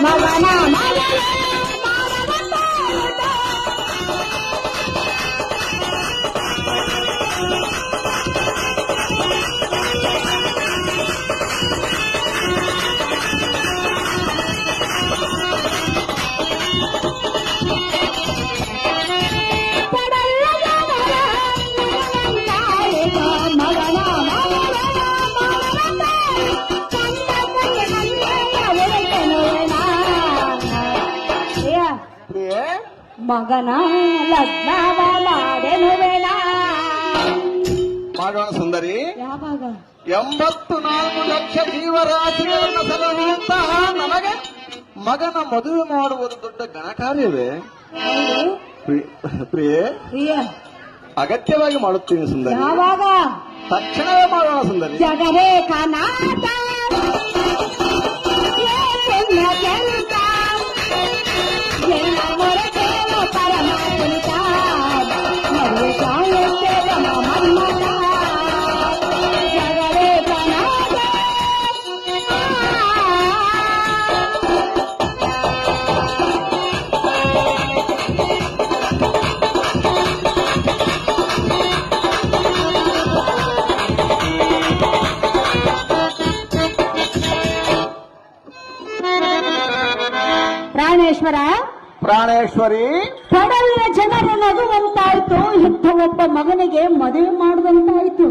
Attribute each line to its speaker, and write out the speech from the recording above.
Speaker 1: ಮಗನ ಮಗನ ಮಗನ ಲಗ್ನವ ಮಾಡೆನುವೆಣ.
Speaker 2: ಮಾಡೋಣ ಸುಂದರಿ.
Speaker 1: ಯಾವಾಗ?
Speaker 2: 84 ಲಕ್ಷ ಜೀವರಾಶಿಗಳನ್ನು ಸಲಹುವಂತಹ ನನಗೆ ಮಗನ ಮದುವೆ ಮಾಡುವುದು ದೊಡ್ಡ ಘನಕಾರ್ಯವೇ? ಪ್ರಿಯೆ, ಅಗತ್ಯವಾಗಿ ಮಾಡುತ್ತೀನಿ ಸುಂದರಿ.
Speaker 1: ಯಾವಾಗ?
Speaker 2: ತಕ್ಷಣವೇ ಮಾಡೋಣ ಸುಂದರಿ.
Speaker 1: ಜಗರೇ ಕನಾಟ ಪ್ರಾಣೇಶ್ವರ,
Speaker 2: ಪ್ರಾಣೇಶ್ವರಿ,
Speaker 1: ಕಡಲಿನ ಜನರು ನಗುವಂತಾಯ್ತು, ಇಂಥ ಒಬ್ಬ ಮಗನಿಗೆ ಮದುವೆ ಮಾಡುವಂತಾಯ್ತು.